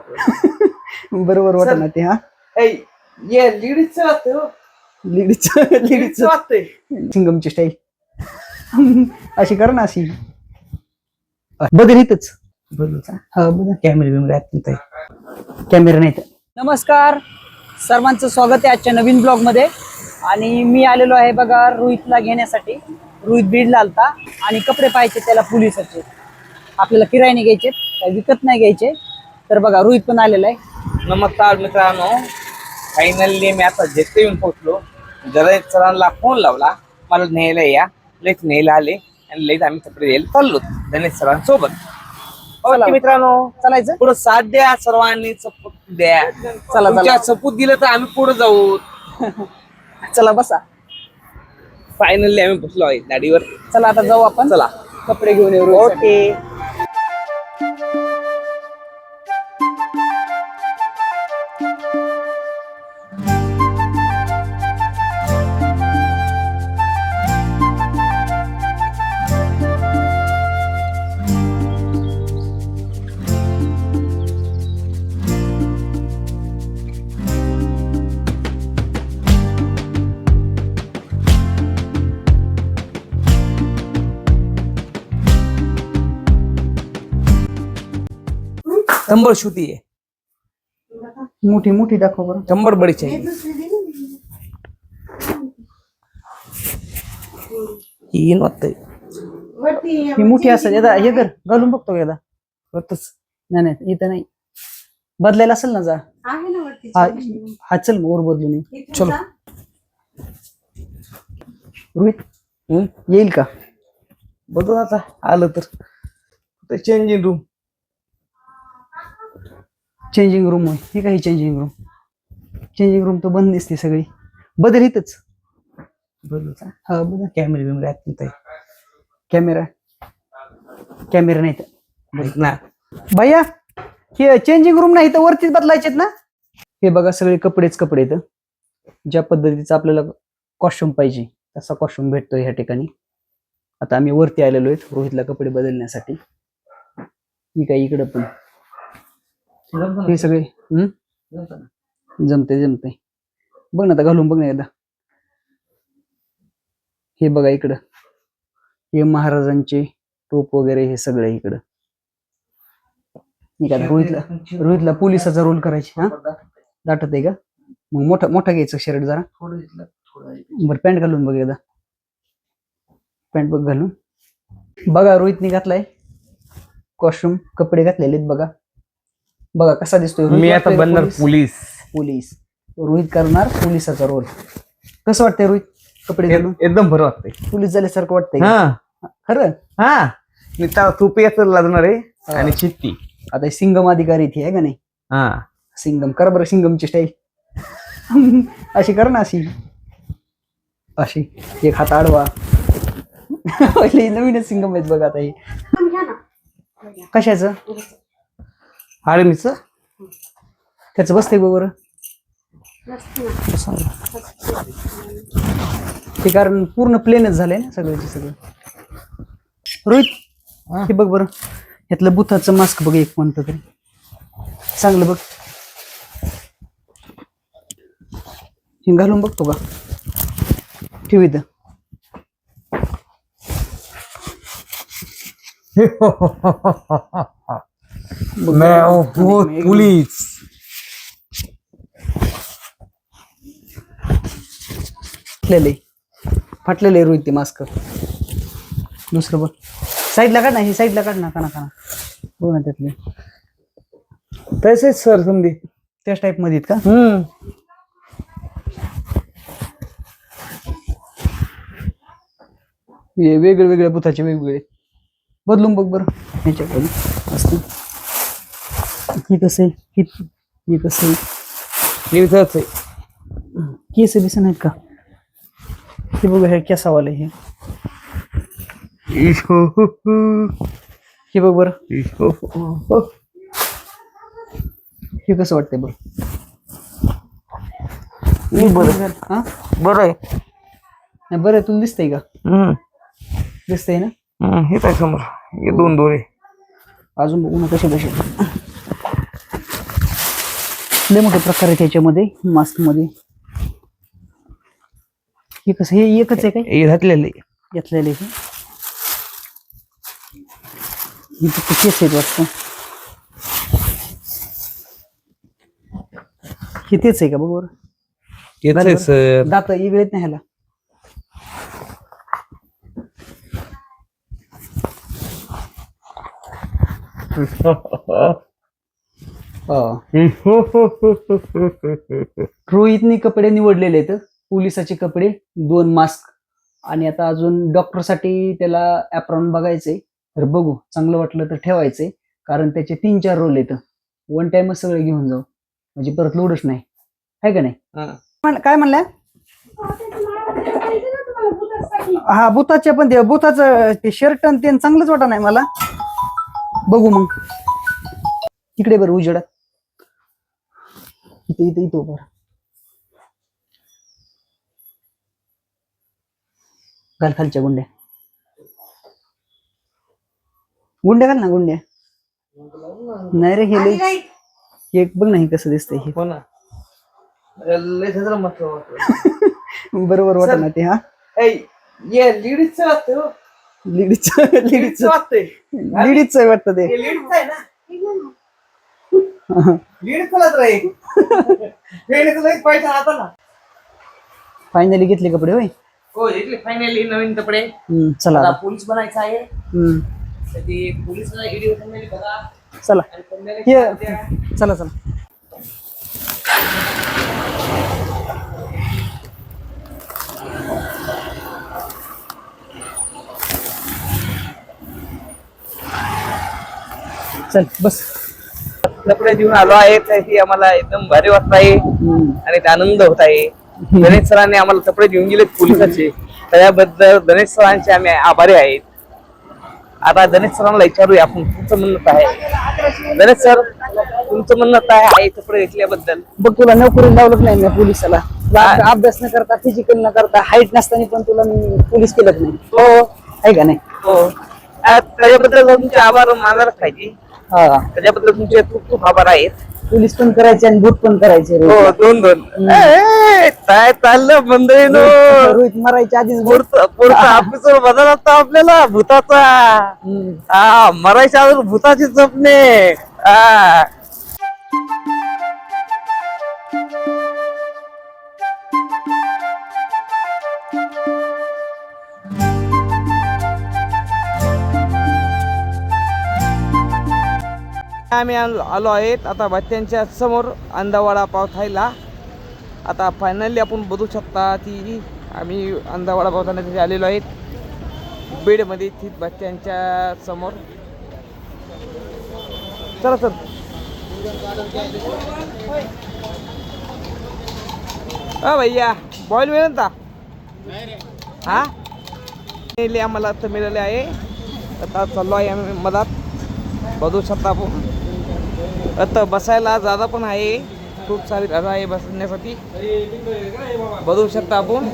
बरोबर वाटत ना ते. हा ये लीडीच वाटतंय हो. लेडीच वाटतंय सिंगमची स्टाईल अशी कर ना अशी. बदल इथंच हा बघा कॅमेरा कॅमेरा नाही तर. नमस्कार सर्वांचं स्वागत आहे आजच्या नवीन ब्लॉग मध्ये. आणि मी आलेलो आहे बघा रोहितला घेण्यासाठी. रोहित बीडला आलता आणि कपडे पाहायचे त्याला पोलिसाचे. आपल्याला किरायाने घ्यायचे, काही विकत नाही घ्यायचे. तर बघा रोहित पण आलेला आहे. नमस्कार मित्रांनो, फायनली मी आता जेथे येऊन पोहोचलो. जरा सरांना फोन लावला, मला न्यायला या. लईच न्यायला आले आणि लईच आम्ही कपडे द्यायला चाललो गणेश सरांसोबत. मित्रांनो चालायचं पुढे साथ द्या, सर्वांनी सपोर्ट द्या. चला तुमच्या सपोर्ट दिलं तर आम्ही पुढे जाऊ. चला बसा. फायनली आम्ही बसलो आहे गाडीवर. चला आता जाऊ आपण. चला कपडे घेऊन येऊ. ओके. शंभर शुती आहे, मोठी मोठी दाखव बरं. 100 बड़ी चाहिए. ही नव्हतं ही मोठी असेल. एकदा हे कर घालून बघतो एकदा. नाही नाही इथं नाही, बदलायला असेल ना. जा हा चल वर बदलून ये. चलो रोहित येईल का? बघू आता आलं तर. Changing room. चेंजिंग रूम होय. ही काही चेंजिंग रूम. चेंजिंग रूम तर बंद दिसते सगळी. बदल इथंच. हा बघा कॅमेरा कॅमेरा नाही तर. ना भैया हे चेंजिंग रूम नाही तर वरतीच बदलायचेत ना. हे बघा सगळे कपडेच कपडे. तर ज्या पद्धतीचा आपल्याला कॉस्ट्युम पाहिजे तसा कॉस्ट्युम भेटतो ह्या ठिकाणी. आता आम्ही वरती आलेलो आहेत रोहितला कपडे बदलण्यासाठी. ही काय इकडं पण हे सगळे जमते. बघ ना आता घालून बघ ना एकदा. हे बघा इकडं हे महाराजांचे टोप वगैरे हे सगळे इकडं. रोहितला पोलिसाचा रोल करायचे. हा दाटत आहे का? मग मोठा घ्यायचं शर्ट जरा. बरं पॅन्ट घालून बघ एकदा. पॅन्ट बघ घालून. बघा रोहितने घातलाय कॉस्ट्युम, कपडे घातलेले आहेत बघा. बघा कसा दिसतोय. मी आता बनणार पोलीस. रोहित करणार पोलिसाचा रोल. कसं वाटतंय रोहित कपडे घालून? एकदम बरं वाटतंय. पोलीस झाल्यासारखं वाटतंय खरं. हा मी त्याला तूप याच लागणार आहे आणि चित्ती. आता सिंगम अधिकारी इथे आहे का नाही? हा सिंगम कर बरं. सिंगमची स्टाईल अशी कर ना अशी. एक हात आडवा. नवीनच सिंगम आहेत बघा आता हे. कशाचं? आर्मीच त्याचं बसतंय बरोबर. ते कारण पूर्ण प्लेनच झालंय ना सगळं. रोहित हे बघ बरं. यातलं बुथाचं मास्क बघ एक कोणतं तरी चांगलं बघ. हे घालून बघतो का? ठेव इथं. पोलीस. फाटलेले रोहित ते मास्क. दुसरं बघ साईडला काढ ना. हे साईडला काढ ना. काना बघ ना त्यातले. तसेच सर समधी त्याच टाईप मध्ये का? वेगवेगळ्या बुथाचे वेगवेगळे. बदलून बघ बरं ह्याच्याकडून असतं. ही कसं आहे? ही कसं आहे? केस बिसन आहेत का? हे बघ हे केसावाले. हे बघ बरं. हे कसं वाटतंय बरं? बरं आहे. बरं तुला दिसतंय का? दिसतंय ना. हे काय समोर हे दोन दोरे. अजून बघू ना कसे लय मोठे प्रकार आहेत त्याच्यामध्ये मास्क मध्ये. हे कसं हे एकच आहे काय हे घातलेले घेतलेले हे? हे फक्त केस आहेत वाटतं. हे तेच आहे का बरोबर? सर. दात वेगळे नाही ह्याला. रोहितने कपडे निवडलेले आहेत. पोलिसाचे कपडे, 2 मास्क आणि आता अजून डॉक्टर साठी त्याला ऍप्रॉन बघायचंय. तर बघू, चांगलं वाटलं तर ठेवायचंय, कारण त्याचे 3-4 रोल आहेत. वन टाइमच सगळे घेऊन जाऊ म्हणजे परत लोडच नाही, आहे का नाही? काय म्हणल्या? हा बुताचे पण ते बुताचं ते शर्ट आणि ते चांगलंच वाटत नाही मला. बघू मग तिकडे बरं उजेडात. इथे इथे इथं बरं घाल खालच्या गुंड्या. गुंड्या घाल ना गुंड्या. नाही रे हे लई एक बघ नाही कसं दिसतंय हे. बरोबर वाटत ना ते. हा लेडीजच वाटतं ते. फायनली घेतले कपडे होय. हो घेतले फायनली नवीन कपडे. चला आता पोलीस बनायचं आहे. पोलीस चला चला चला. चल बस. कपडे घेऊन आलो आहे, ती आम्हाला एकदम भारी वाटत आहे आणि आनंद होत आहे. गणेश सरांनी आम्हाला कपडे घेऊन गेले पोलिसाचे, त्याबद्दल गणेश सरांचे आम्ही आभारी आहेत. आता गणेश सरांना विचारूया आपण तुमचं म्हणणं काय आहे. गणेश सर, तुमचं म्हणणं काय आहे कपडे घेतल्याबद्दल? बघ तुला नोकरी लावलंच नाही मी पोलिसाला. अभ्यास न करता, फिजिकल न करता, हाईट नसताना पण तुला मी पोलीस केलंच नाही. हो आहे का नाही? हो. त्याच्याबद्दल तुमचे आभार मानायलाच पाहिजे. हा त्याच्याबद्दल तुमचे खूप खूप आभार आहेत. पोलीस पण करायचे आणि बूट पण करायचे. हो, 2-2. काय चाललं मंडळीनो? रोहित मरायच्या आधीच पुढचा एपिसोड बदल होता आपल्याला भूताचा. मरायच्या अगोदर भूताची जपणे. आम्ही आलो आहेत आता बच्च्यांच्या समोर अंधावाडा पाव खायला. आता फायनली आपण बघू शकता की आम्ही अंधावाडा पाव खाण्यासाठी आलेलो आहेत बीडमध्ये स्थित बच्च्यांच्या समोर. चला सर. भैया बॉईल मिळेल का? हा आम्हाला आता मिळाले आहे. आता चाललो आहे आम्ही मधात. बघू शकता आपण आता बसायला जागा पण आहे, खूप सारी जागा आहे बसण्यासाठी. बघू शकता आपण.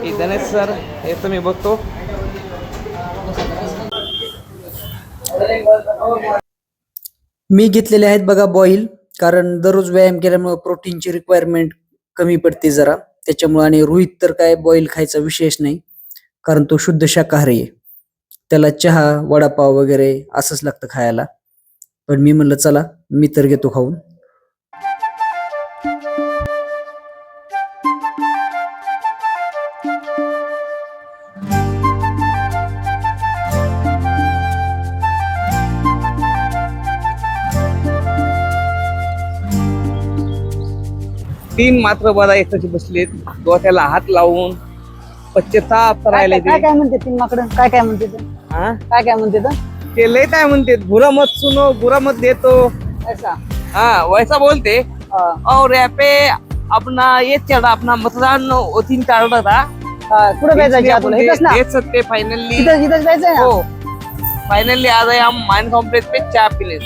हे गणेश सर हे तुम्ही बघतो. मी घेतलेले आहेत बघा बॉईल, कारण दररोज व्यायाम केल्यामुळे प्रोटीनची रिक्वायरमेंट कमी पडते जरा त्याच्यामुळे. आणि रोहित तर काय बॉईल खायचा विशेष नाही, कारण तो शुद्ध शाकाहारी आहे. त्याला चहा, वडापाव वगैरे असंच लागतं खायला. पण मी म्हणलं चला मी तर घेतो खाऊन. तीन मात्र बघा एकच बसलेत, डोक्याला हात लावून पश्चाताप करायला. काय म्हणते तीन माकडं? काय म्हणते ते? काय म्हणते ते लय काय म्हणते, बुरा मत सुनो बुरा मत देतो ऐसा. हाँ वैसा बोलते. और यहाँ पे अपना ये चढ़ा अपना मतदान 3 कार्ड था. कुठं जायचं तुला? इथंच ना? देख सकते फाइनली. इथंच जायचंय ना? हो फाइनली आ गए हम माइन कॉम्प्लेक्स पे चाय पीने.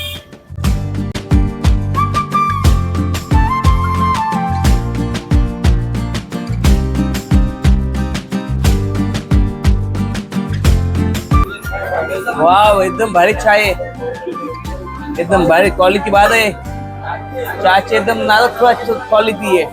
वाह एकदम भारी चाय है, एकदम भारी क्वालिटी बात है. चहाची एकदम नारळ क्वालिटी आहे.